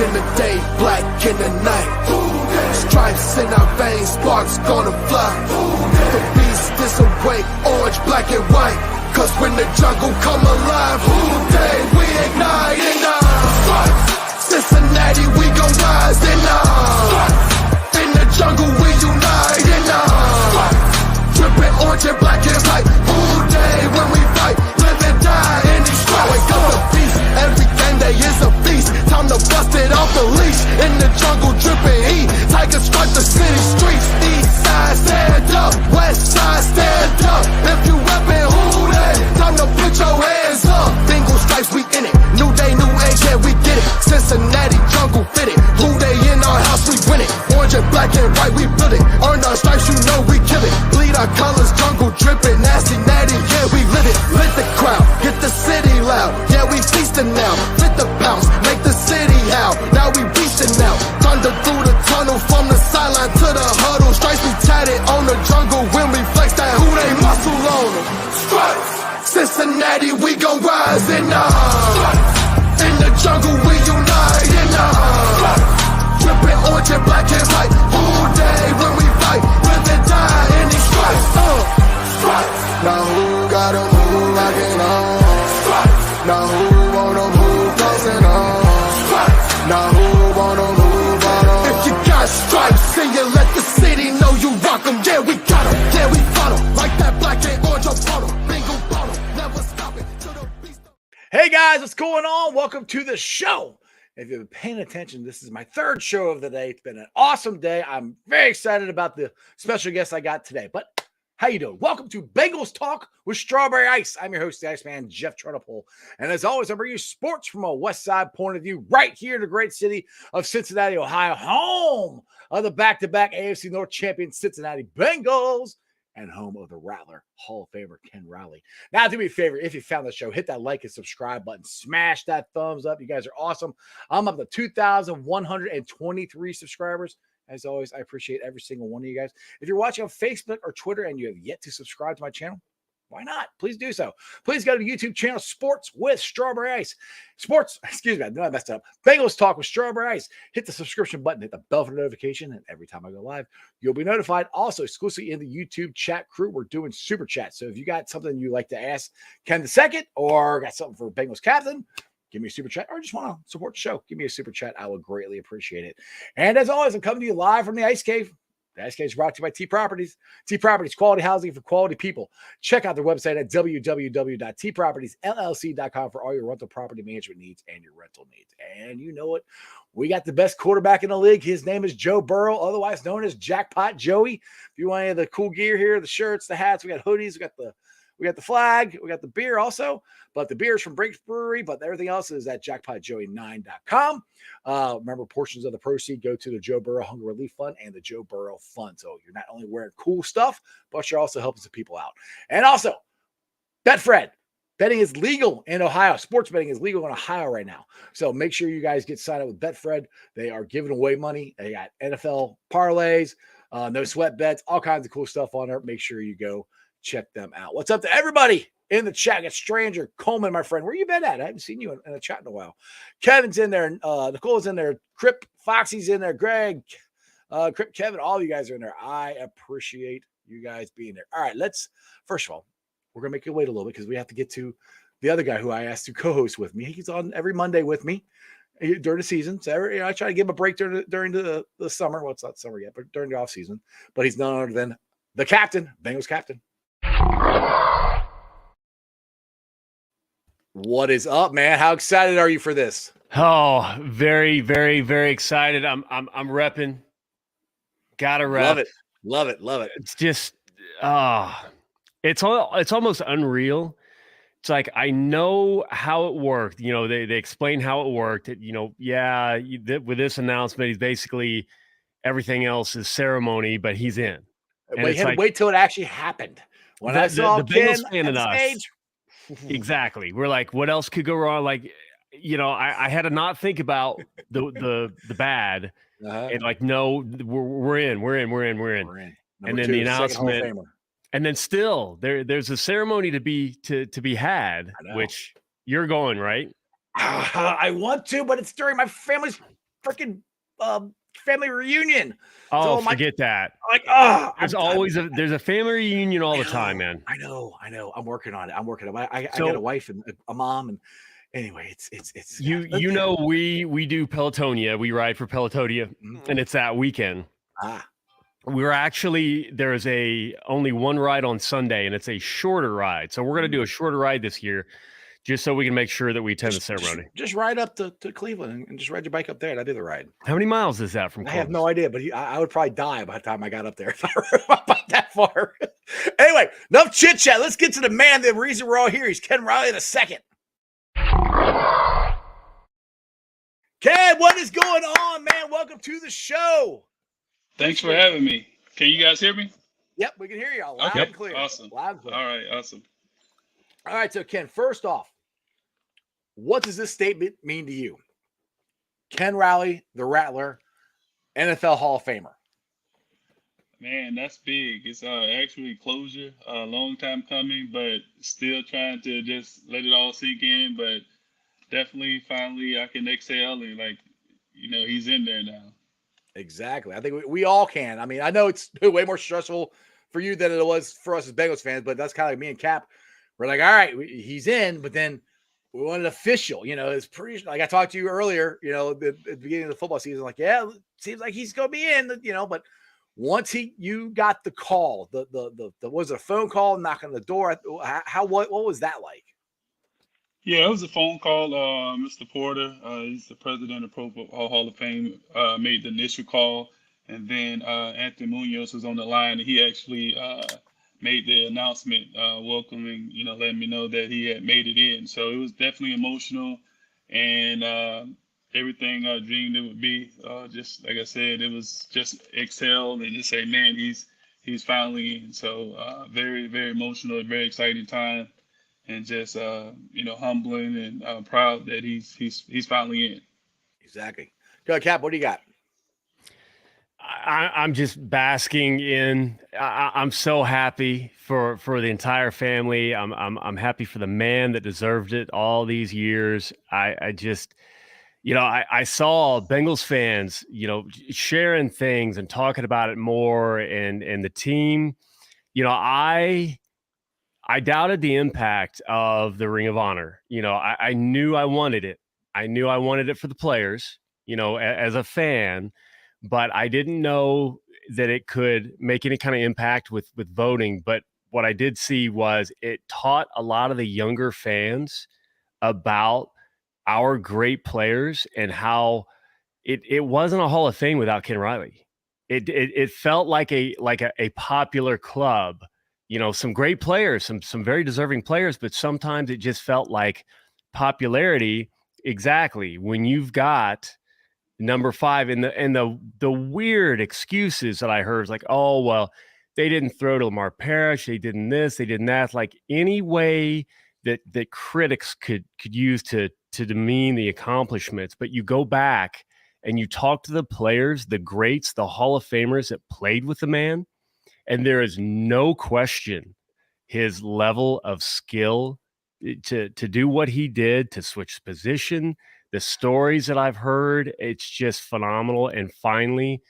in the day, black in the night. Stripes in our veins, sparks gonna fly. The beast is awake, orange, black and white. Cause when the jungle come alive, who day we ignite in Cincinnati, we gon' rise in the jungle, we unite in dripping orange and black and white. Who day when we fight, live and die in these stripes. Wake up the beast, every game day is a feast. Time to bust it off the leash. In the jungle, dripping heat. Tigers strike the city streets. East side, stand up. West side, stand up. If you reppin', who day? Time to put your hands up. Bengals stripes, we in it. New day, new age, yeah, we get it. Cincinnati jungle fitted. Who day in our house, we win it. Orange and black and white, we build it. Earn our stripes, you know we kill it. Bleed our colors, jungle dripping. Nasty, natty, yeah, we lit it. Lit the crowd, get the city loud. Yeah, we feasting now. Fit the bounce, make the city howl. Now we reaching out. Thunder through the tunnel, from the sideline to the huddle. Stripes be tatted on the jungle when we flex that who they muscle on them. Stripes, Cincinnati, we gon' rise in the jungle, we unite in dripping orange and black and white. Who day when we fight, live and die in these stripes. Stripes. Now who gotta move like it on? Stripes. Now who wanna move crossing on? Stripes. Now who wanna move on? If you got stripes, then you let the city know you rock 'em. Yeah, we got 'em. Yeah, we fought 'em. Like that black and orange on bottle. Bingo bottle. Never stop it till the beast. Hey guys, what's going on? Welcome to the show. If you've been paying attention, this is my third show of the day. It's been an awesome day. I'm very excited about the special guest I got today. But how you doing? Welcome to Bengals Talk with Strawberry Ice. I'm your host, the Iceman, Jeff Trunapole. And as always, I bring you sports from a West Side point of view right here in the great city of Cincinnati, Ohio, home of the back-to-back AFC North champion Cincinnati Bengals and home of the Rattler Hall of Famer Ken Riley. Now, do me a favor, if you found the show, hit that like and subscribe button. Smash that thumbs up. You guys are awesome. I'm up to 2,123 subscribers. As always, I appreciate every single one of you guys. If you're watching on Facebook or Twitter and you have yet to subscribe to my channel, why not? Please do so. Please go to the YouTube channel, Sports with Strawberry Ice. I messed up. Bengals Talk with Strawberry Ice. Hit the subscription button, hit the bell for notification, and every time I go live, you'll be notified. Also, exclusively in the YouTube chat crew, we're doing super chat. So if you got something you'd like to ask Ken II or got something for Bengals captain, give me a super chat, or just want to support the show, give me a super chat. I would greatly appreciate it. And as always, I'm coming to you live from the Ice Cave. The Ice Cave is brought to you by T Properties. T Properties, quality housing for quality people. Check out their website at www.tpropertiesllc.com for all your rental property management needs and your rental needs. And you know what? We got the best quarterback in the league. His name is Joe Burrow, otherwise known as Jackpot Joey. If you want any of the cool gear here, the shirts, the hats, we got hoodies, we got the flag, we got the beer also, but the beer is from Breaks Brewery, but everything else is at jackpotjoey9.com. Remember, portions of the proceed go to the Joe Burrow Hunger Relief Fund and the Joe Burrow Fund. So you're not only wearing cool stuff, but you're also helping some people out. And also, Betfred. Betting is legal in Ohio. Sports betting is legal in Ohio right now. So make sure you guys get signed up with Betfred. They are giving away money. They got NFL parlays, no sweat bets, all kinds of cool stuff on there. Make sure you go check them out. What's up to everybody in the chat? Got Stranger, Coleman, my friend. Where you been at? I haven't seen you in a chat in a while. Kevin's in there. Nicole's in there. Crip, Foxy's in there. Greg, Crip, Kevin, all of you guys are in there. I appreciate you guys being there. All right, first of all, we're going to make you wait a little bit because we have to get to the other guy who I asked to co-host with me. He's on every Monday with me during the season. So I try to give him a break during the summer. Well, it's not summer yet, but during the off season. But he's none other than the captain, Bengals captain. What is up, man? How excited are you for this? Oh, very, very, very excited. I'm repping. Gotta rep. Love it. It's just, it's almost unreal. It's like, I know how it worked. You know, they explain how it worked. With this announcement, he's basically everything else is ceremony, but he's in. Wait till it actually happened. When I saw the Ken Bengals fan at the stage, exactly. We're like, what else could go wrong? Like, I had to not think about the bad, and like, no, we're in. And then the announcement, and then still there's a ceremony to be had, which you're going, right? I want to, but it's during my family's freaking family reunion. Oh, So forget that. Like, there's a family reunion all the time, man. I know. I'm working on it. I got a wife and a mom, and anyway, it's we do Pelotonia. We ride for Pelotonia, and it's that weekend. We're actually there's only one ride on Sunday, and it's a shorter ride. So we're gonna do a shorter ride this year, just so we can make sure that we attend the ceremony. Just ride up to Cleveland and just ride your bike up there. That'd be the ride. How many miles is that from Columbus? I have no idea, but I would probably die by the time I got up there if I were about that far. Anyway, enough chit chat. Let's get to the man. The reason we're all here. He's Ken Riley II. Ken, what is going on, man? Welcome to the show. Thanks for having me. Can you guys hear me? Yep, we can hear you loud and clear. Awesome. Loud and clear. All right, awesome. All right, so Ken, first off, what does this statement mean to you? Ken Riley, the Rattler, NFL Hall of Famer. Man, that's big. It's actually closure. A long time coming, but still trying to just let it all sink in. But definitely, finally, I can exhale and he's in there now. Exactly. I think we all can. I mean, I know it's way more stressful for you than it was for us as Bengals fans, but that's kind of like me and Cap. We're like, all right, he's in, but then we want it official. It's pretty, like I talked to you earlier, at the beginning of the football season, like, yeah, it seems like he's going to be in, but once you got the call, the was it a phone call, knocking on the door? What was that like? Yeah, it was a phone call. Mr. Porter, he's the president of Pro Football Hall of Fame, made the initial call. And then Anthony Munoz was on the line, and he actually made the announcement welcoming, letting me know that he had made it in. So it was definitely emotional, and everything I dreamed it would be. Just like I said, it was just exhale and just say, man, he's finally in. So very, very emotional, very exciting time. And just humbling and proud that he's finally in. Exactly. Go ahead, Cap. What do you got? I'm just basking in. I'm so happy for the entire family. I'm happy for the man that deserved it all these years. I just, I saw Bengals fans, sharing things and talking about it more, and the team. I doubted the impact of the Ring of Honor. I knew I wanted it. I knew I wanted it for the players, as a fan, but I didn't know that it could make any kind of impact with voting. But what I did see was it taught a lot of the younger fans about our great players and how it wasn't a Hall of Fame without Ken Riley. It felt like a popular club. Some great players, some very deserving players, but sometimes it just felt like popularity. Exactly. When you've got number 5 and the weird excuses that I heard is like, oh, well, they didn't throw to Lamar Parrish. They didn't this, they didn't that. Like any way that critics could use to demean the accomplishments. But you go back and you talk to the players, the greats, the Hall of Famers that played with the man. And there is no question his level of skill to do what he did, to switch position, the stories that I've heard, it's just phenomenal. And finally,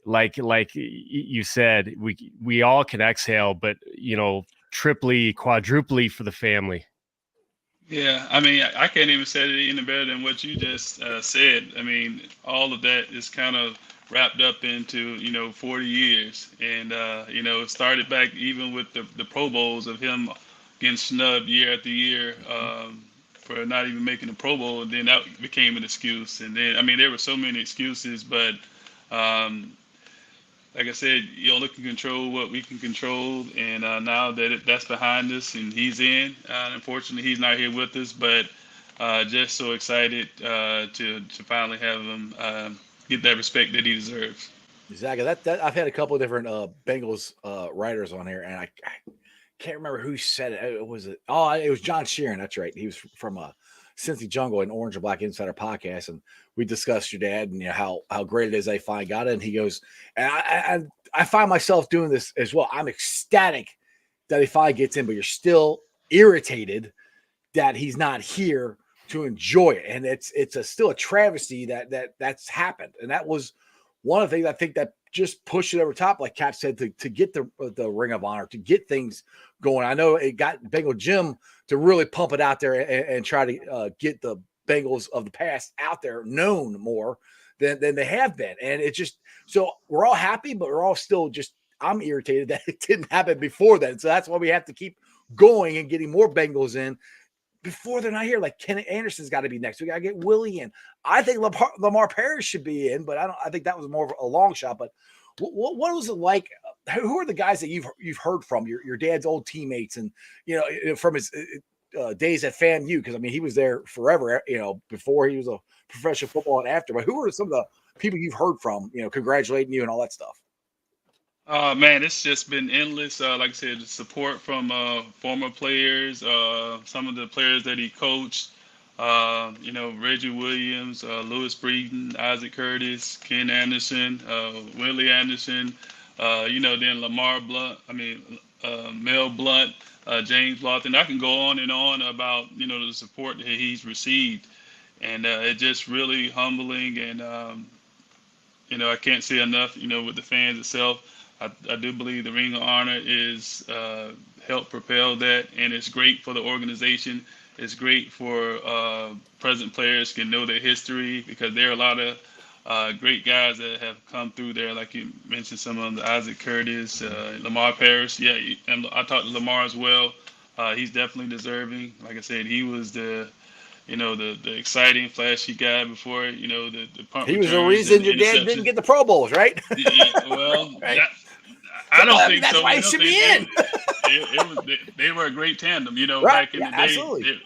like you said, we all can exhale, but, triply, quadruply for the family. Yeah, I mean, I can't even say it any better than what you just said. I mean, all of that is kind of wrapped up into 40 years, and it started back even with the Pro Bowls of him getting snubbed year after year for not even making the Pro Bowl, and then that became an excuse. And then there were so many excuses, but like I said, you only can control what we can control, and now that that's behind us and he's in, unfortunately he's not here with us, but just so excited to finally have him get that respect that he deserves. Exactly. That I've had a couple of different Bengals writers on here, and I can't remember who said it. It was John Sheeran. That's right. He was from Cincy Jungle and Orange and Black Insider podcast, and we discussed your dad and how great it is they finally got it. And he goes, and I find myself doing this as well. I'm ecstatic that he finally gets in, but you're still irritated that he's not here to enjoy it. And it's still a travesty that's happened. And that was one of the things I think that just pushed it over top, like Cap said, to get the Ring of Honor, to get things going. I know it got Bengal Jim to really pump it out there and try to get the Bengals of the past out there known more than they have been. And it just, so we're all happy, but we're all still just, I'm irritated that it didn't happen before then. So that's why we have to keep going and getting more Bengals in before they're not here. Like Ken Anderson's got to be next. We got to get Willie in. I think Lamar Parrish should be in, but I think that was more of a long shot. But what was it like? Who are the guys that you've heard from your dad's old teammates and from his days at FAMU? Because I mean he was there forever. Before he was a professional football and after. But who are some of the people you've heard from? Congratulating you and all that stuff. Man, it's just been endless. Like I said, the support from former players, some of the players that he coached, Reggie Williams, Lewis Breeden, Isaac Curtis, Ken Anderson, Willie Anderson, then Lamar Blunt, Mel Blunt, James Lawton. I can go on and on about, the support that he's received. And it's just really humbling. And, I can't say enough, with the fans itself. I do believe the Ring of Honor is helped propel that, and it's great for the organization. It's great for present players can know their history because there are a lot of great guys that have come through there, like you mentioned, some of them, Isaac Curtis, Lamar Parrish. Yeah, and I talked to Lamar as well. He's definitely deserving. Like I said, he was the exciting, flashy guy before, the punt. He was the reason your dad didn't get the Pro Bowls, right? Yeah, well, right. I don't think that's so. Why he should be in. They were a great tandem, right. back in the day. Absolutely.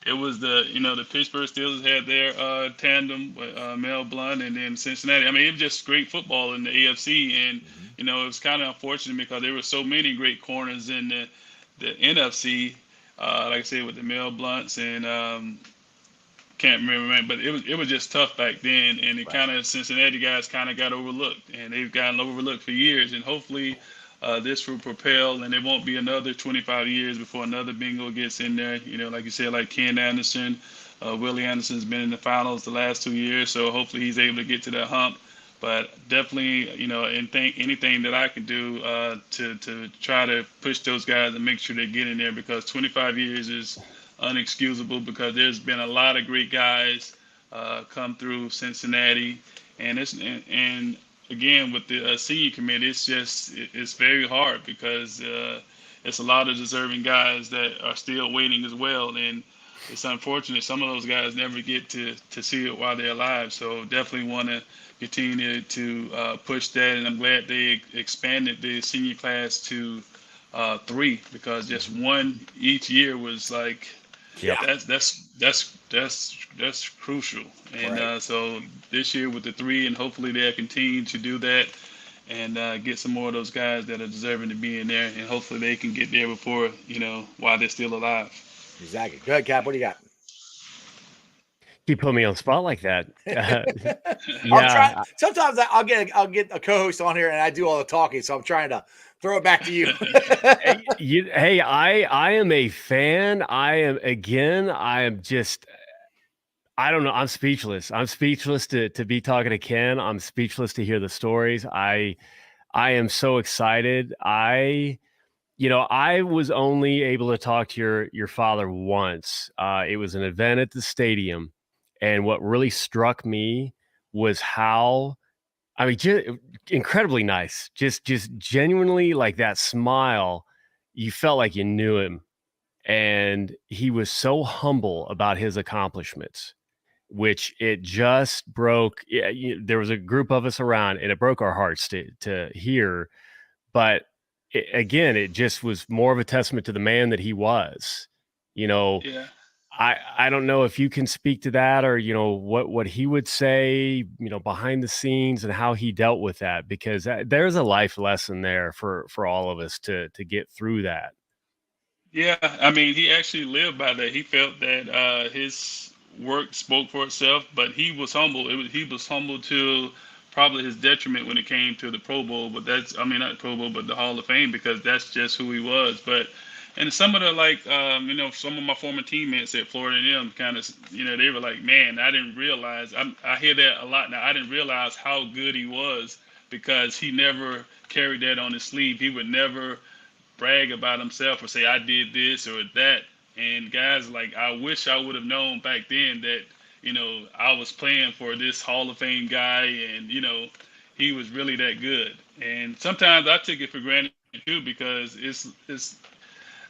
It was the Pittsburgh Steelers had their tandem with Mel Blunt, and then Cincinnati. I mean, it was just great football in the AFC, and it was kind of unfortunate because there were so many great corners in the NFC. Like I said, with the Mel Blunts and can't remember, but it was just tough back then, and it kind of Cincinnati guys kind of got overlooked, and they've gotten overlooked for years, and hopefully this will propel, and it won't be another 25 years before another Bengal gets in there. Like you said, like Ken Anderson, Willie Anderson's been in the finals the last 2 years, so hopefully he's able to get to that hump. But definitely, and think anything that I can do to try to push those guys and make sure they get in there, because 25 years is unexcusable, because there's been a lot of great guys come through Cincinnati, and again with the senior committee, it's very hard because it's a lot of deserving guys that are still waiting as well, and it's unfortunate some of those guys never get to see it while they're alive. So definitely want to continue to push that, and I'm glad they expanded the senior class to 3, because just one each year was like. Yeah, that's crucial, and so this year with the 3, and hopefully they'll continue to do that, and get some more of those guys that are deserving to be in there, and hopefully they can get there before while they're still alive. Exactly. Go ahead, Cap. What do you got? You put me on the spot like that. Yeah. Sometimes I'll get a co-host on here and I do all the talking, so I'm trying to throw it back to you. Hey, I am a fan. I am just, I don't know. I'm speechless. I'm speechless to be talking to Ken. I'm speechless to hear the stories. I am so excited. I was only able to talk to your father once. It was an event at the stadium. And what really struck me was how, just incredibly nice, just genuinely, like that smile, you felt like you knew him. And he was so humble about his accomplishments, which it just broke. There was a group of us around, and it broke our hearts to hear. But it just was more of a testament to the man that he was, Yeah. I don't know if you can speak to that, or, what he would say, behind the scenes and how he dealt with that, because there's a life lesson there for all of us to get through that. Yeah. He actually lived by that. He felt that his work spoke for itself, but he was humble. He was humble to probably his detriment when it came to the Pro Bowl, but not the Pro Bowl, but the Hall of Fame, because that's just who he was. But And some of the some of my former teammates at Florida A&M kind of, they were like, man, I didn't realize. I hear that a lot now. I didn't realize how good he was because he never carried that on his sleeve. He would never brag about himself or say I did this or that. And guys, like, I wish I would have known back then that I was playing for this Hall of Fame guy, and he was really that good. And sometimes I took it for granted too because it's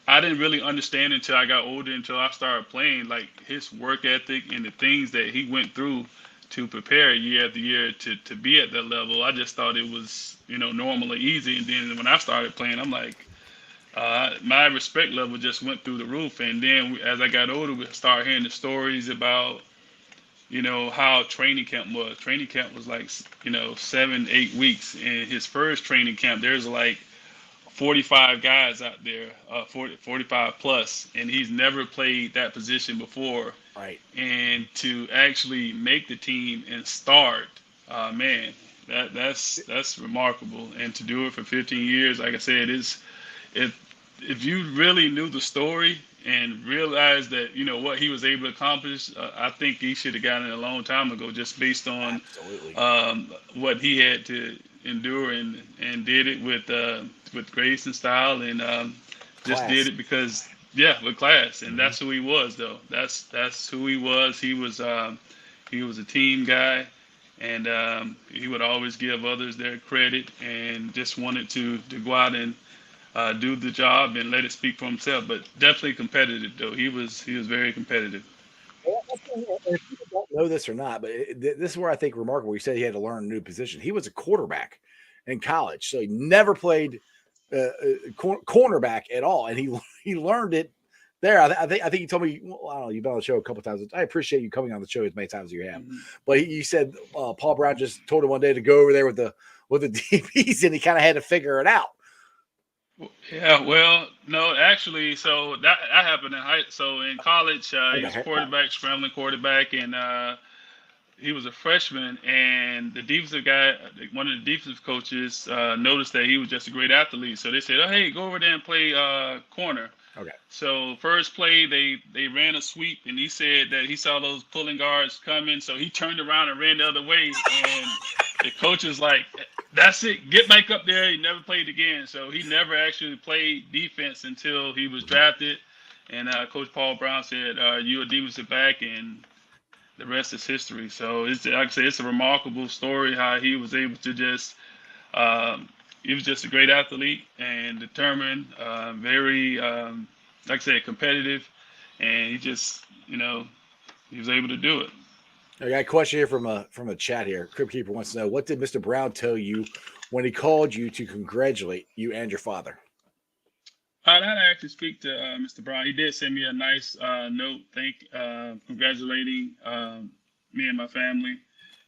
I didn't really understand until I got older, until I started playing, like his work ethic and the things that he went through to prepare year after year to be at that level. I just thought it was, normal or easy. And then when I started playing, I'm like, my respect level just went through the roof. And then as I got older, we started hearing the stories about, how training camp was. Training camp was like, 7, 8 weeks. In his first training camp, there's like 45 guys out there, 45 plus, and he's never played that position before. Right. And to actually make the team and start, man, that's remarkable. And to do it for 15 years, like I said, if you really knew the story and realized that what he was able to accomplish, I think he should have gotten it a long time ago, just based on what he had to endure and did it with grace and style, and just did it because with class. And that's who he was, though. That's who he was. He was a team guy, and he would always give others their credit, and just wanted to go out and do the job and let it speak for himself. But definitely competitive, though. He was very competitive. If people don't know this or not, but this is where I think remarkable. You said he had to learn a new position. He was a quarterback in college, so he never played cornerback at all, and he learned it there. I think you told me. Well, I don't know. You've been on the show a couple times. I appreciate you coming on the show as many times as you have. But you said Paul Brown just told him one day to go over there with the DBs, and he kind of had to figure it out. Yeah, well, no, actually, so that happened in college, he was a quarterback, scrambling quarterback, and he was a freshman, and the defensive guy, one of the defensive coaches, noticed that he was just a great athlete. So they said, "Oh, hey, go over there and play corner." Okay. So first play, they ran a sweep, and he said that he saw those pulling guards coming, so he turned around and ran the other way, and the coach was like, "That's it, get back up there." He never played again, so he never actually played defense until he was drafted. And Coach Paul Brown said, "You're a defensive back," and the rest is history. So it's, like I said, it's a remarkable story how he was able to just. He was just a great athlete and determined, very, like I said, competitive, and he just, he was able to do it. I got a question here from a chat here. Crypt Keeper wants to know, what did Mr. Brown tell you when he called you to congratulate you and your father? I'd actually speak to Mr. Brown. He did send me a nice note, congratulating me and my family.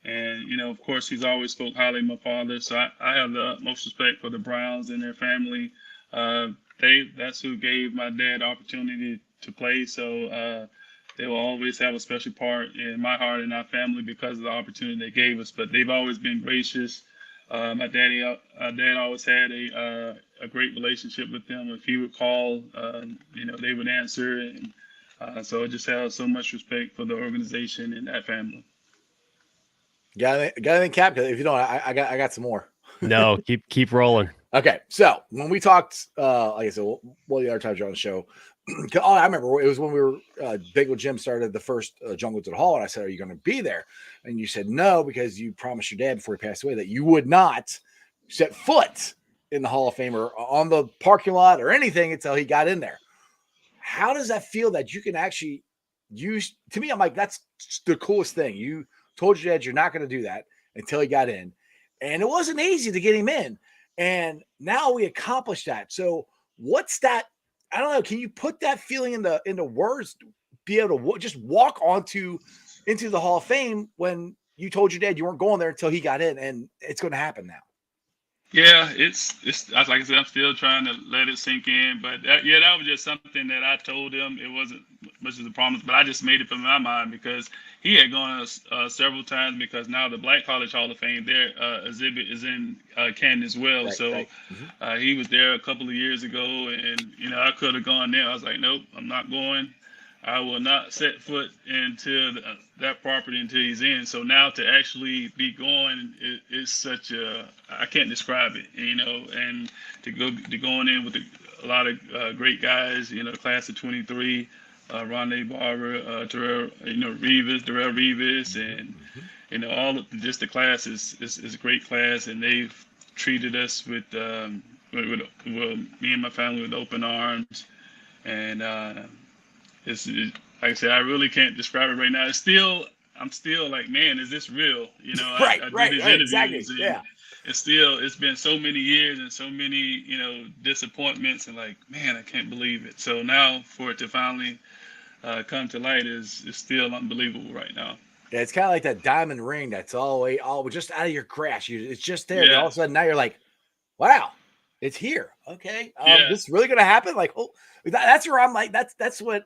And, of course, he's always spoke highly of my father. So I have the utmost respect for the Browns and their family. That's who gave my dad the opportunity to play. So they will always have a special part in my heart and our family because of the opportunity they gave us. But they've always been gracious. My dad always had a great relationship with them. If he would call, they would answer. And so I just have so much respect for the organization and that family. Got anything, Cap? If you don't, I got some more. No, keep rolling. Okay, so when we talked, like I said, one of the other times you're on the show, I remember it was when we were Bengal Jim started the first Jungle to the Hall, and I said, "Are you going to be there?" And you said no because you promised your dad before he passed away that you would not set foot in the Hall of Fame or on the parking lot or anything until he got in there. How does that feel that you can actually use? To me, I'm like, that's the coolest thing. You told your dad you're not going to do that until he got in. And it wasn't easy to get him in. And now we accomplished that. So what's that? I don't know. Can you put that feeling into words, be able to just walk into the Hall of Fame when you told your dad you weren't going there until he got in, and it's going to happen now? Yeah, it's like I said, I'm still trying to let it sink in. But that was just something that I told him. It wasn't much of a promise, but I just made it from my mind because he had gone several times. Because now the Black College Hall of Fame, their exhibit is in Canton as well. Right, So right. Mm-hmm. he was there a couple of years ago, and I could have gone there. I was like, nope, I'm not going. I will not set foot into that property until he's in. So now to actually be going is such I can't describe it, and to going in with a lot of great guys, class of 23, Rondé Barber, Terrell, Darrell Reeves, and Mm-hmm. all of just the class is a great class, and they've treated us with well, me and my family with open arms, and like I said, I really can't describe it right now. I'm still like, man, is this real? Right, I do right, these right. Exactly. interviews, and Yeah. it's been so many years and so many, disappointments, and like, man, I can't believe it. So now for it to finally come to light is still unbelievable right now. Yeah, it's kind of like that diamond ring that's all just out of your grasp. It's just there. And all Yeah, of a sudden now you're like, wow, it's here. Okay. yeah, This is really gonna happen. Like, oh, that's where I'm like, that's what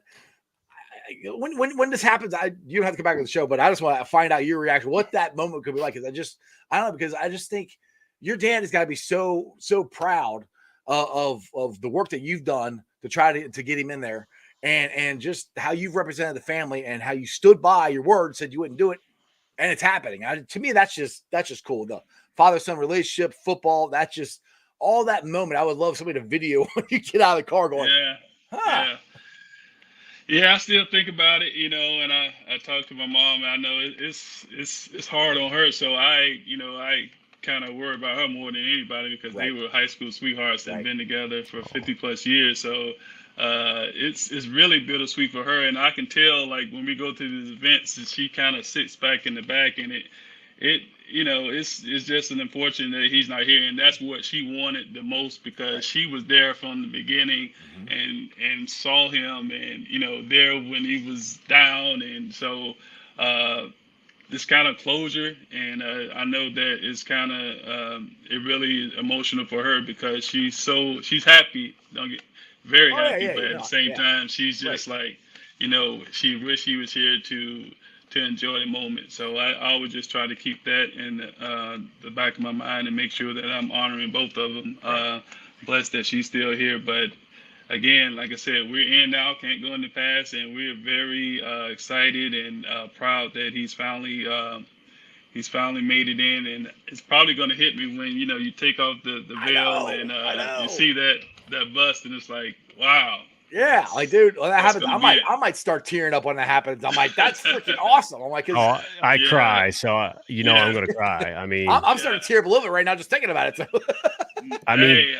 when this happens, you don't have to come back to the show, but I just want to find out your reaction, what that moment could be like. Because I don't know, because I just think your dad has got to be so proud of the work that you've done to try to get him in there, and just how you've represented the family and how you stood by your word, said you wouldn't do it, and it's happening. To me, that's just cool. The father son relationship, football, that's just all that moment. I would love somebody to video when you get out of the car going, yeah, huh? yeah. Yeah, I still think about it, and I talk to my mom, and I know it's hard on her. So I kind of worry about her more than anybody because they Right, were high school sweethearts and right. been together for 50 plus years. So it's really bittersweet for her, and I can tell like when we go to these events, and she kind of sits back in the back, and it it's just an unfortunate that he's not here, and that's what she wanted the most because Right. she was there from the beginning Mm-hmm. and saw him, and there when he was down, and so this kind of closure, and I know that it's kind of it really is emotional for her because she's happy, don't get very Oh yeah, happy, yeah, but you at the know, same yeah, time she's right. just like, she wish he was here to enjoy the moment. So I always just try to keep that in the back of my mind and make sure that I'm honoring both of them. Right. Blessed that she's still here, but again, like I said, we're in now, can't go in the past, and we're very excited and proud that he's finally made it in, and it's probably going to hit me when you take off the I veil know, and I you know. see that bust, and it's like, wow, Yeah, like, dude, when that that's happens, going to be it. I might start tearing up when that happens. I'm like, that's freaking awesome. I'm like, because Oh, I Yeah, cry, so I'm yeah, gonna cry. I mean, I'm starting to yeah. tear up a little bit right now just thinking about it. So, I mean, Hey,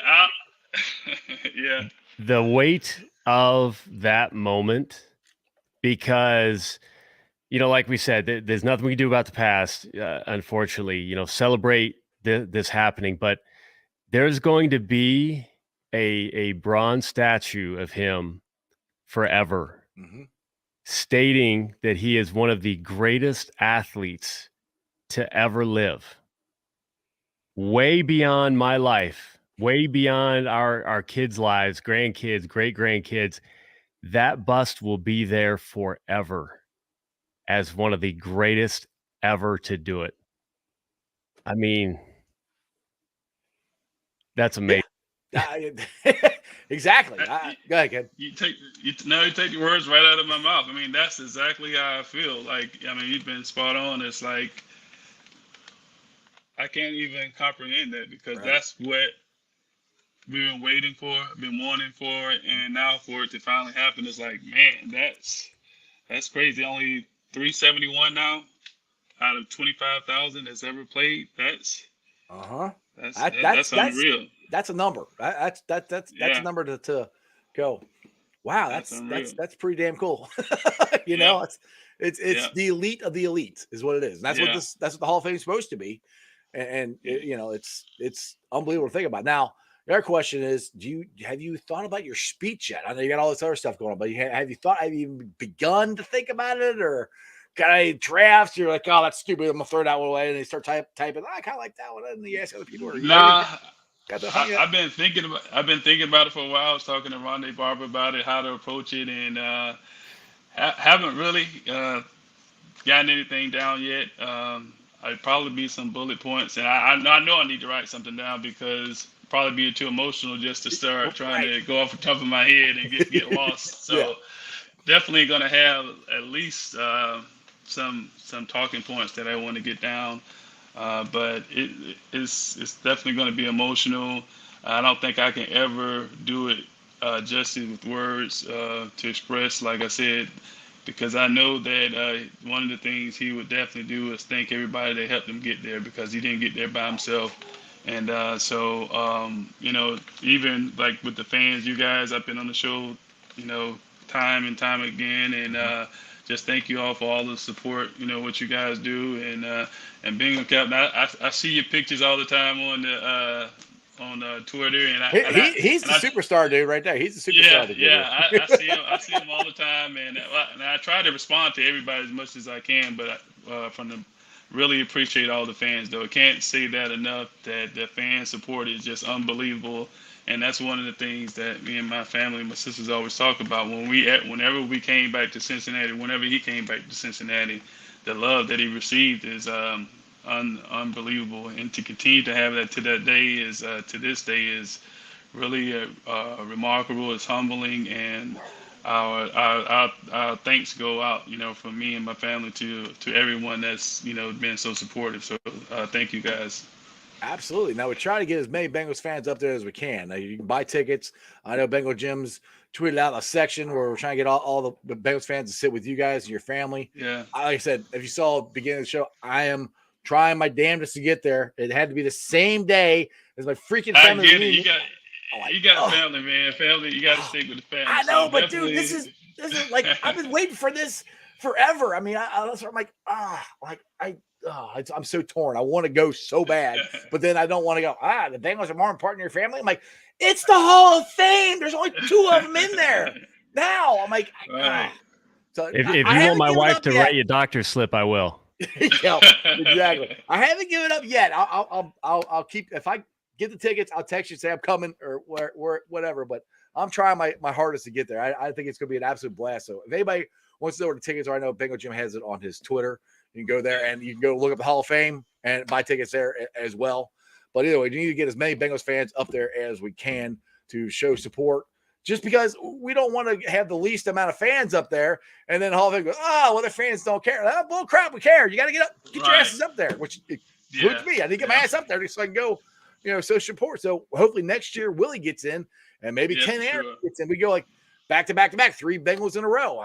yeah, the weight of that moment, because like we said, there's nothing we can do about the past. Unfortunately, celebrate this happening, but there's going to be a bronze statue of him forever, Mhm. stating that he is one of the greatest athletes to ever live, way beyond my life, way beyond our kids' lives, grandkids, great grandkids. That bust will be there forever as one of the greatest ever to do it. I mean, that's Yeah, amazing. I- exactly. you, Go ahead, kid. you take the words right out of my mouth. I mean, that's exactly how I feel. Like, I mean, you've been spot on. It's like I can't even comprehend that because Right. that's what we've been waiting for, been wanting for, and now for it to finally happen is like, man, that's crazy. Only 371 now out of 25,000 that's ever played. Uh huh. That's That, that, that's that's that's unreal. that's a number. That's a Yeah, number to go. Wow, that's unreal. that's pretty damn cool. Yeah, It's yeah, the elite of the elite is what it is. And yeah. that's what the Hall of Fame is supposed to be. And it's unbelievable to think about. Now, the other question is, have you thought about your speech yet? I know you got all this other stuff going on, but have you even begun to think about it, or got any drafts? You're like, oh, that's stupid. I'm gonna throw that one away, and they start typing. I kind of like that one. And you ask other people. Or Nah, I've been thinking about it for a while. I was talking to Rondé Barber about it, how to approach it, and haven't really gotten anything down yet. I'd probably be some bullet points, and I know I need to write something down because probably be too emotional just to start trying to go off the top of my head and get lost. So definitely gonna have at least some talking points that I want to get down. But it's definitely going to be emotional. I don't think I can ever do it justice with words to express, like I said, because I know that one of the things he would definitely do is thank everybody that helped him get there because he didn't get there by himself. And even like with the fans, you guys, I've been on the show, time and time again, and just thank you all for all the support, what you guys do, and being a captain. I see your pictures all the time on Twitter, he's the superstar dude right there. He's the superstar. I see him. I see him all the time, and I try to respond to everybody as much as I can. But really appreciate all the fans, though. I can't say that enough. That the fan support is just unbelievable, and that's one of the things that me and my family, and my sisters, always talk about. Whenever we came back to Cincinnati, whenever he came back to Cincinnati, the love that he received is unbelievable, and to continue to have that to this day is really remarkable. It's humbling, and our thanks go out, from me and my family to everyone that's been so supportive. So thank you guys. Absolutely. Now we try to get as many Bengals fans up there as we can. Now you can buy tickets. I know Bengal Jim's tweeted out a section where we're trying to get all the Bengals fans to sit with you guys and your family. Yeah. Like I said, if you saw the beginning of the show, I am trying my damnedest to get there. It had to be the same day as my freaking family. I get it. You got family, man. Family, you got to stick with the family. I know, but dude, this is like I've been waiting for this forever. I mean, that's what I'm like, I'm so torn. I want to go so bad, but then I don't want to go. The Bengals are more important to your family. I'm like, it's the Hall of Fame. There's only 2 of them in there now. I'm like, So if you want my wife to write you a doctor's slip, I will. Yeah, exactly. I haven't given up yet. I'll keep. If I get the tickets, I'll text you, say I'm coming or whatever. But I'm trying my hardest to get there. I think it's going to be an absolute blast. So if anybody wants to know where the tickets are, I know Bengal Jim has it on his Twitter. You can go there and you can go look up the Hall of Fame and buy tickets there as well. But either way, you need to get as many Bengals fans up there as we can to show support. Just because we don't want to have the least amount of fans up there, and then Hall of Fame goes, the fans don't care. Bull crap, we care. You got to get your asses up there, which includes me. I need to get my ass up there so I can go, show support. So hopefully next year Willie gets in, and maybe Ken Aaron gets in. We go like back to back to back, 3 Bengals in a row.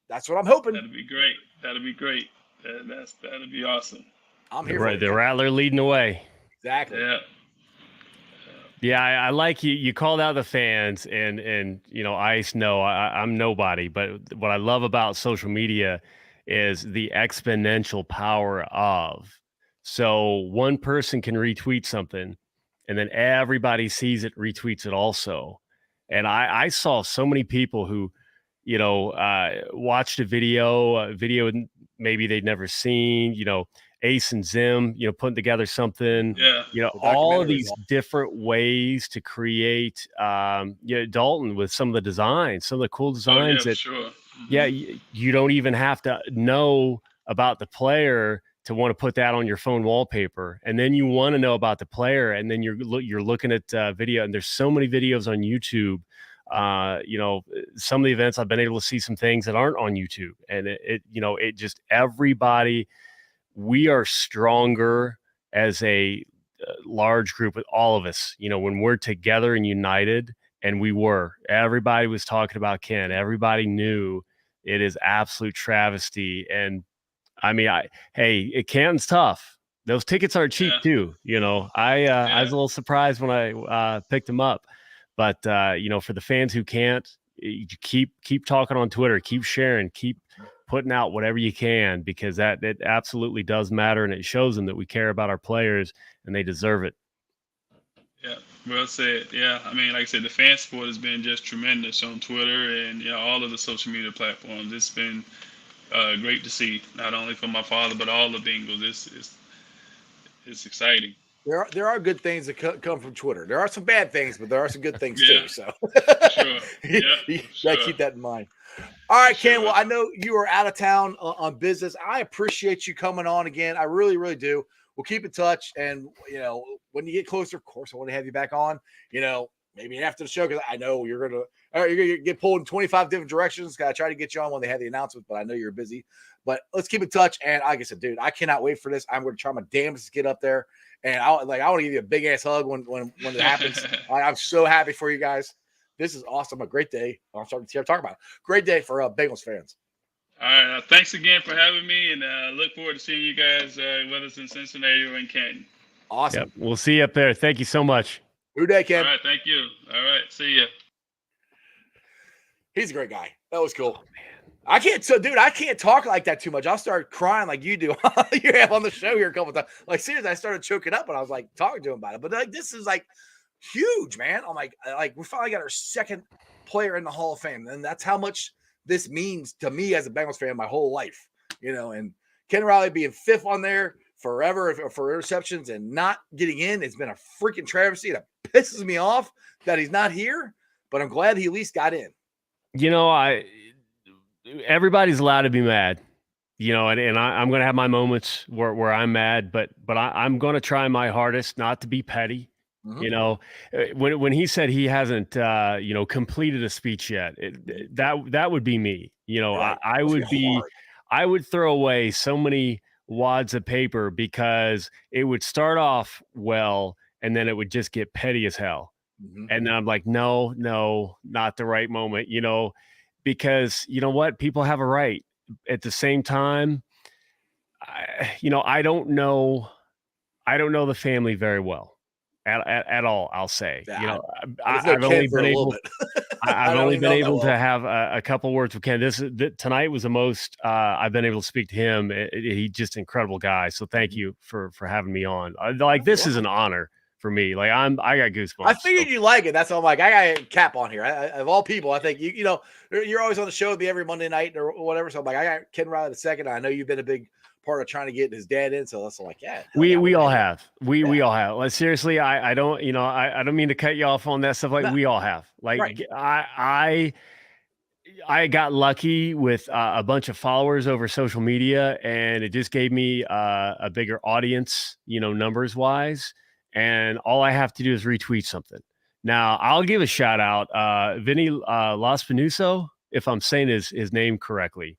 That's what I'm hoping. That'd be great. That'd be awesome. I'm here. Right, the Rattler leading the way. Exactly. Yeah. Yeah, I like you. You called out the fans, and Ice. No, I'm nobody. But what I love about social media is the exponential power of. So one person can retweet something, and then everybody sees it, retweets it also. And I saw so many people who, watched a video maybe they'd never seen. Ace and Zim, putting together something, all of these different ways to create, Dalton with some of the designs, some of the cool designs you don't even have to know about the player to want to put that on your phone wallpaper. And then you want to know about the player. And then you're looking at video, and there's so many videos on YouTube. Some of the events I've been able to see some things that aren't on YouTube, and it just everybody. We are stronger as a large group with all of us, when we're together and united, and everybody was talking about Ken. Everybody knew it is absolute travesty. And I mean, Canton's tough. Those tickets aren't cheap too. I was a little surprised when I picked them up, but for the fans who can't, you keep talking on Twitter, keep sharing, keep putting out whatever you can, because it absolutely does matter, and it shows them that we care about our players and they deserve it. Yeah, well said. Yeah, I mean, like I said, the fan support has been just tremendous on Twitter and all of the social media platforms. It's been great to see, not only for my father but all the Bengals. It's exciting. There are good things that come from Twitter. There are some bad things, but there are some good things Yeah, too. So for sure. Yeah, you for gotta sure. keep that in mind. All right, For Ken. sure. Well, I know you are out of town on business. I appreciate you coming on again. I really, really do. We'll keep in touch, and when you get closer, of course, I want to have you back on. Maybe after the show, because I know you're gonna get pulled in 25 different directions. Gotta try to get you on when they have the announcement, but I know you're busy. But let's keep in touch. And like I said, dude, I cannot wait for this. I'm going to try my damnedest to get up there, and I want to give you a big ass hug when it happens. I'm so happy for you guys. This is awesome. A great day. I'm starting to talk about it. Great day for Bengals fans. All right. Thanks again for having me, and look forward to seeing you guys, whether it's in Cincinnati or in Canton. Awesome. Yep. We'll see you up there. Thank you so much. Good day, Ken. All right. Thank you. All right. See ya. He's a great guy. That was cool. I can't talk like that too much. I'll start crying like you do. You have on the show here a couple times. Like, seriously, I started choking up when I was like talking to him about it. But like, this is like huge, man. I'm like we finally got our second player in the Hall of Fame, and that's how much this means to me as a Bengals fan my whole life. And Ken Riley being fifth on there forever for interceptions and not getting in, it's been a freaking travesty. It pisses me off that he's not here, but I'm glad he at least got in. Everybody's allowed to be mad, and I'm going to have my moments where I'm mad, but I'm going to try my hardest not to be petty. Mm-hmm. When he said he hasn't, completed a speech yet, that would be me. Right. I would throw away so many wads of paper because it would start off well and then it would just get petty as hell. Mm-hmm. And then I'm like, no, not the right moment, because you know what? People have a right. At the same time, I don't know the family very well at all. I'll say, I've only been able to have a couple words with Ken. Tonight was the most I've been able to speak to him. He's just an incredible guy. So thank you for having me on. This is an honor for me. Like I got goosebumps. I figured you like it. That's why I'm like, I got Cap on here. Of all people, I think you're always on the show with me every Monday night or whatever. So I'm like, I got Ken Riley the second. I know you've been a big part of trying to get his dad in. So that's like, yeah. We all have. We all have. Like seriously, I don't, I don't mean to cut you off on that stuff. Like we all have. Like right. I got lucky with a bunch of followers over social media, and it just gave me a bigger audience, numbers wise. And all I have to do is retweet something. Now, I'll give a shout out. Vinny Laspinuso, if I'm saying his name correctly.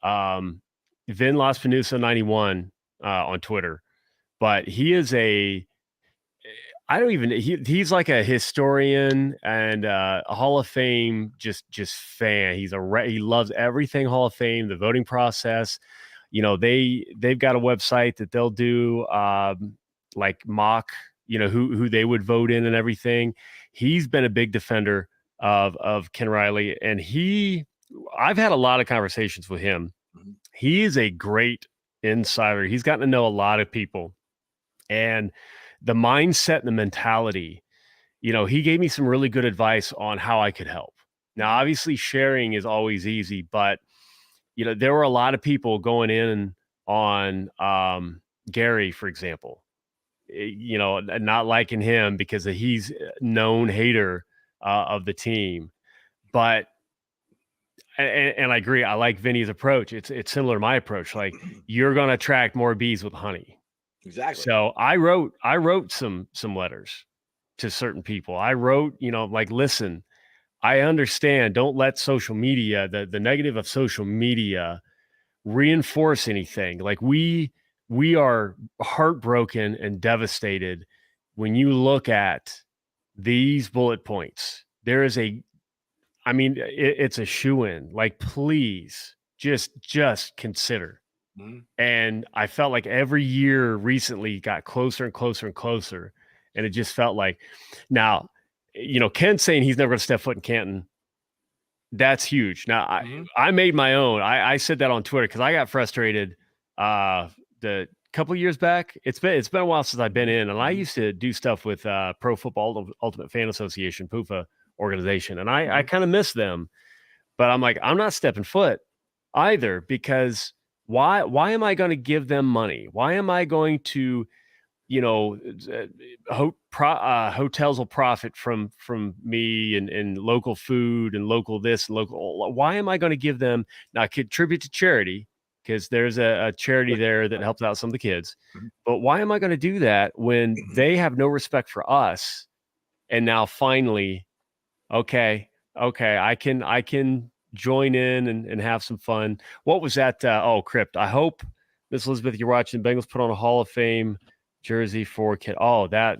Vin Laspinuso 91 on Twitter. But he is he's like a historian and a Hall of Fame just fan. He loves everything Hall of Fame, the voting process. They've got a website that they'll do like mock, who they would vote in and everything. He's been a big defender of Ken Riley, and I've had a lot of conversations with him. He is a great insider. He's gotten to know a lot of people, and the mindset and the mentality, he gave me some really good advice on how I could help. Now, obviously sharing is always easy, but there were a lot of people going in on Gary, for example, not liking him because he's a known hater of the team. But and I agree. I like Vinny's approach. It's similar to my approach. Like you're going to attract more bees with honey. Exactly. So I wrote some letters to certain people. I wrote, like, listen, I understand. Don't let social media, the negative of social media, reinforce anything. Like we are heartbroken and devastated when you look at these bullet points. There is it's a shoo-in. Like, please just consider. Mm-hmm. And I felt like every year recently got closer and closer and closer. And it just felt like now, Ken saying he's never going to step foot in Canton. That's huge. Now I made my own. I said that on Twitter because I got frustrated the couple of years back. It's been a while since I've been in, and I used to do stuff with Pro Football Ultimate Fan Association, PUFA organization, and I kind of miss them. But I'm like, I'm not stepping foot either, because why am I going to give them money? Why am I going to, hotels will profit from me and local food and local this and local. Why am I going to give them now? Contribute to charity because there's a charity there that helps out some of the kids. Mhm. But why am I going to do that when they have no respect for us? And now finally, okay, I can join in and have some fun. What was that? Crypt. I hope, Miss Elizabeth, you're watching. Bengals put on a Hall of Fame jersey for kid. Oh, that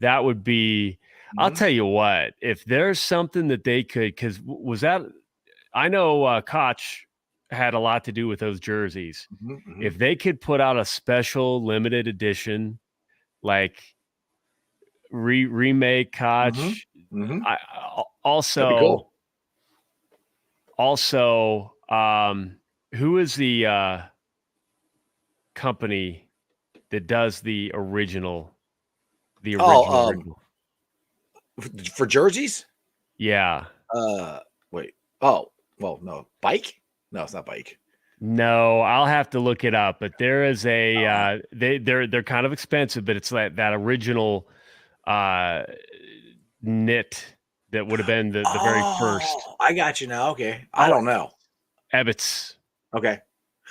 would be. I'll tell you what. If there's something that they could, because was that? I know Koch had a lot to do with those jerseys. If they could put out a special limited edition, like remake Koch. I also cool. Who is the company that does the original? Original. For jerseys? Yeah. Wait. Oh, well, no. Bike? No, it's not Bike. No, I'll have to look it up. But there is a they're kind of expensive, but it's like that original knit that would have been the very first. I got you now. Okay. I don't know. Ebbets. Okay.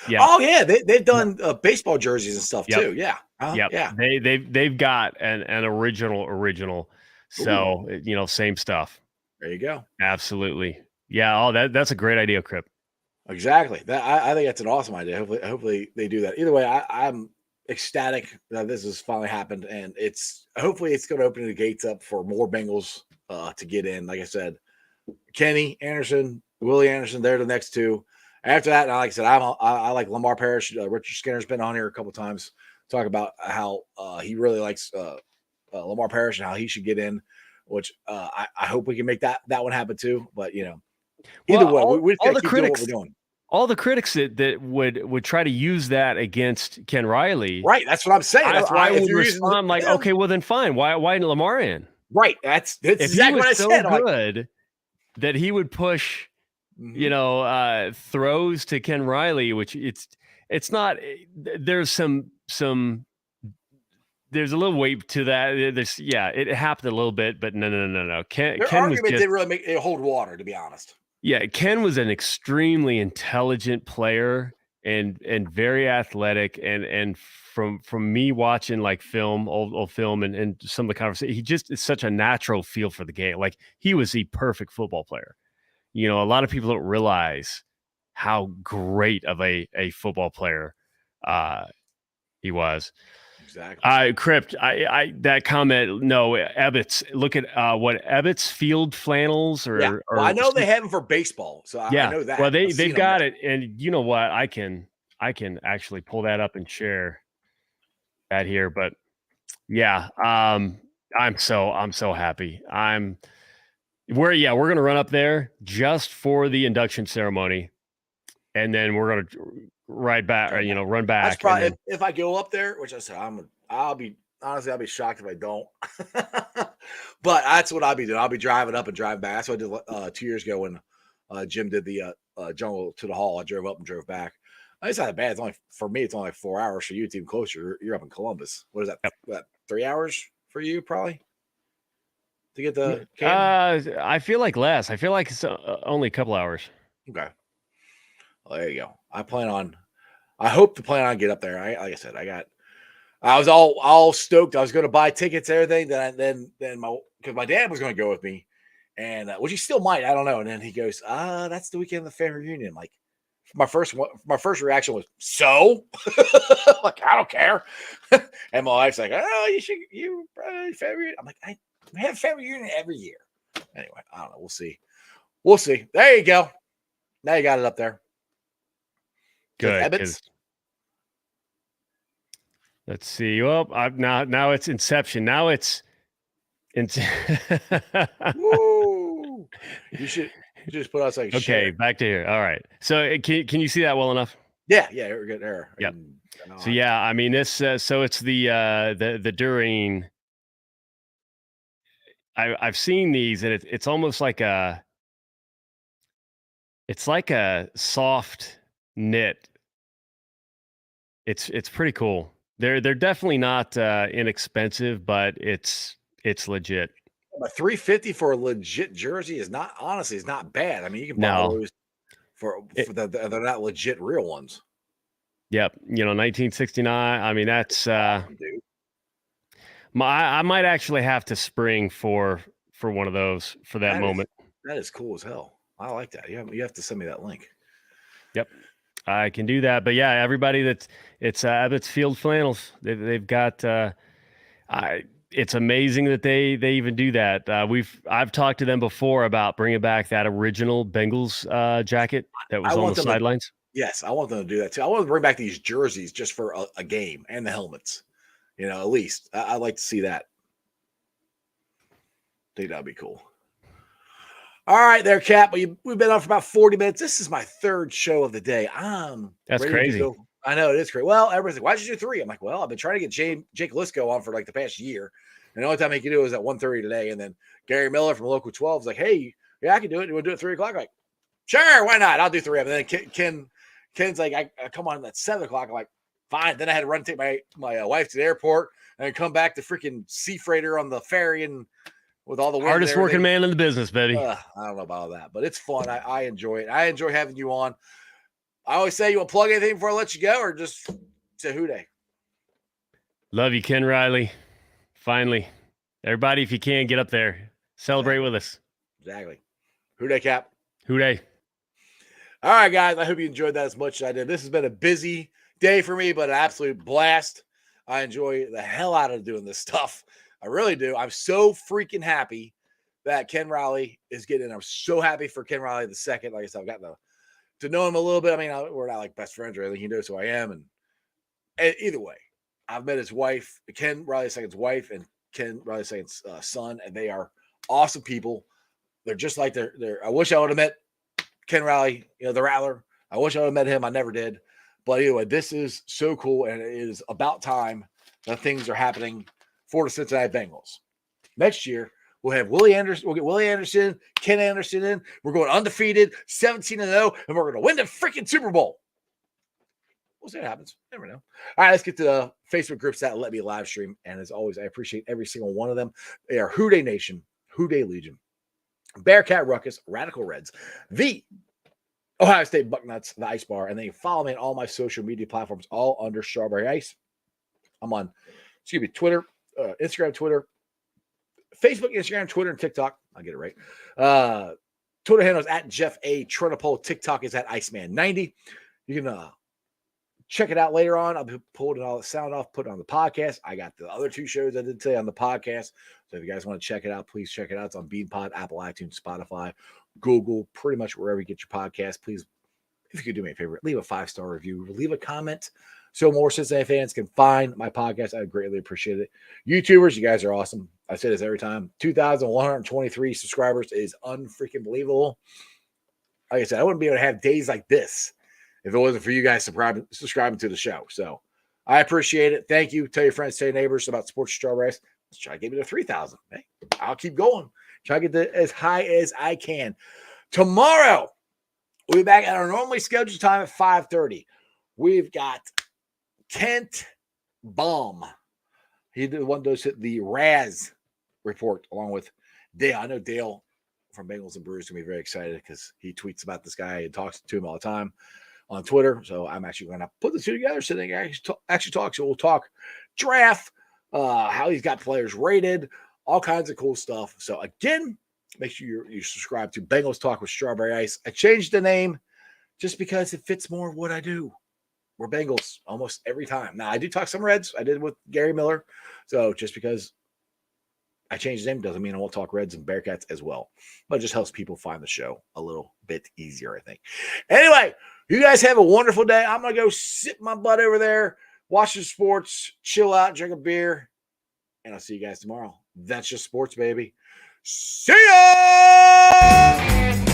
Yeah. Oh yeah, they've done baseball jerseys and stuff too. Yeah. Yeah. They've got an original. So same stuff. There you go. Absolutely. Yeah. Oh, that's a great idea, Crip. Exactly. I think that's an awesome idea. Hopefully they do that. Either way, I'm ecstatic that this has finally happened, and hopefully it's going to open the gates up for more Bengals to get in. Like I said, Kenny Anderson, Willie Anderson, they're the next two. After that, like I said, I like Lamar Parrish. Richard Skinner's been on here a couple times talk about how he really likes Lamar Parrish and how he should get in. Which I hope we can make that one happen too. But either way, we just keep doing what we're doing. All the critics that would try to use that against Ken Riley. Right. That's what I'm saying. That's why I would respond like, okay, well then fine. Why isn't Lamar in? Right. That's exactly what I said. So good that he would push, throws to Ken Riley, which it's not. There's there's a little weight to that. It happened a little bit, but no. Ken argument didn't really make it hold water, to be honest. Yeah, Ken was an extremely intelligent player and very athletic, and from me watching like old film and some of the conversation, he just is such a natural feel for the game. Like he was the perfect football player. A lot of people don't realize how great of a football player he was. Exactly. Crypt. That comment. No, Ebbets. Look at what Ebbets field flannels or. Yeah. Well, I know they have them for baseball, so I know that. Well, they've got it, and you know what? I can actually pull that up and share that here. But yeah, I'm so happy. We're gonna run up there just for the induction ceremony, and then we're gonna ride back or run back. That's probably if I go up there, which I said I'll be shocked if I don't. But that's what I'll be doing. I'll be driving up and driving back. That's what I did 2 years ago when Jim did the Jungle to the Hall. I drove up and drove back. It's not that bad. It's only for me. It's only like 4 hours. For you, it's even closer. You're up in Columbus. What is that? Yep. 3 hours for you, probably to get the. I feel like less. I feel like it's only a couple hours. Okay. Well, there you go. I hope to plan on get up there. Like I said, I was all stoked. I was going to buy tickets, everything. Then because my dad was going to go with me, and which he still might. I don't know. And then he goes, that's the weekend of the family reunion. Like my first reaction was, so like I don't care. And my wife's like, oh, you family reunion. I'm like, I have family reunion every year. Anyway, I don't know. We'll see. There you go. Now you got it up there. Good. Let's see. Well, now it's Inception. Now it's. Woo! You should just put out like. Okay, share. Back to here. All right. So can you see that well enough? Yeah, we're good there. Yeah. So yeah, I mean this. So it's the during. I've seen these and it's almost like a. It's like a soft knit. It's pretty cool. They're definitely not inexpensive, but it's legit. But $350 for a legit jersey is not honestly is not bad. I mean, you can buy No. those for they're not legit real ones. Yep. 1969. I mean, that's Awesome, dude. I might actually have to spring for one of those for that moment. That is cool as hell. I like that. You have to send me that link. Yep. I can do that. But yeah, everybody it's Abbott's Field Flannels. They've got it's amazing that they even do that. I've talked to them before about bringing back that original Bengals jacket that was on the sidelines. Yes, I want them to do that too. I want to bring back these jerseys just for a game and the helmets. At least I'd like to see that. I think that'd be cool. All right, there, Cap. We've been on for about 40 minutes. This is my third show of the day. That's crazy. I know it is crazy. Well, everybody's like, why'd you do 3? I'm like, well, I've been trying to get Jake Lisco on for like the past year. And the only time he could do it was at 1:30 today. And then Gary Miller from Local 12 is like, hey, yeah, I can do it. You want to do it at 3 o'clock? I'm like, sure, why not? I'll do 3 of them. And then Ken's like, I come on at 7 o'clock. I'm like, fine. Then I had to run and take my wife to the airport and come back to freaking Sea Freighter on the ferry and with all the hardest working man in the business, baby. I don't know about all that, but it's fun. I enjoy it. I enjoy having you on. I always say, you want to plug anything before I let you go, or just say who day? Love you, Ken Riley. Finally, everybody, if you can, get up there, celebrate with us. Exactly. Who day, Cap? Who day? All right, guys. I hope you enjoyed that as much as I did. This has been a busy day for me, but an absolute blast. I enjoy the hell out of doing this stuff. I really do. I'm so freaking happy that Ken Riley is getting in. I'm so happy for Ken Riley the second. Like I said, I've gotten to know him a little bit. I mean, we're not like best friends or anything. He knows who I am. And either way, I've met his wife, Ken Riley II's wife, and Ken Riley II's son, and they are awesome people. They're just like I wish I would have met Ken Riley, the Rattler. I wish I would have met him. I never did. But anyway, this is so cool, and it is about time that things are happening for the Cincinnati Bengals. Next year, we'll have Willie Anderson. We'll get Willie Anderson, Ken Anderson in. We're going undefeated, 17-0, and we're going to win the freaking Super Bowl. We'll see what happens. Never know. All right, let's get to the Facebook groups that let me live stream. And as always, I appreciate every single one of them. They are Who Day Nation, Who Day Legion, Bearcat Ruckus, Radical Reds, the Ohio State Bucknuts, the Ice Bar, and then you follow me on all my social media platforms, all under Strawberry Ice. I'm on, Twitter, Instagram, Twitter, Facebook, Instagram, Twitter, and TikTok. I'll get it right. Twitter handle is at Jeff A. Trinopole. TikTok is at Iceman90. You can check it out later on. I'll be pulling all the sound off, putting it on the podcast. I got the other 2 shows I did today on the podcast. So if you guys want to check it out, please check it out. It's on BeanPod, Apple, iTunes, Spotify, Google, pretty much wherever you get your podcast. Please, if you could do me a favor, leave a 5-star review, leave a comment so more Cincinnati fans can find my podcast. I greatly appreciate it. YouTubers, you guys are awesome. I say this every time. 2,123 subscribers is unfreaking believable. Like I said, I wouldn't be able to have days like this if it wasn't for you guys subscribing to the show. So I appreciate it. Thank you. Tell your friends, tell your neighbors about Sports Strawberries. Let's try to get me to 3,000. Hey, I'll keep going. Try to get as high as I can. Tomorrow, we'll be back at our normally scheduled time at 5:30. We've got Kent Baum. He did one of those hit the Raz report along with Dale. I know Dale from Bengals and Brews is going to be very excited because he tweets about this guy and talks to him all the time on Twitter. So I'm actually going to put the 2 together so they can actually talk. So we'll talk draft, how he's got players rated, all kinds of cool stuff. So again, make sure you subscribe to Bengals Talk with Strawberry Ice. I changed the name just because it fits more of what I do. We're Bengals almost every time. Now, I do talk some Reds. I did with Gary Miller. So just because I changed the name doesn't mean I won't talk Reds and Bearcats as well. But it just helps people find the show a little bit easier, I think. Anyway, you guys have a wonderful day. I'm going to go sit my butt over there, watch the sports, chill out, drink a beer, and I'll see you guys tomorrow. That's just sports, baby. See ya!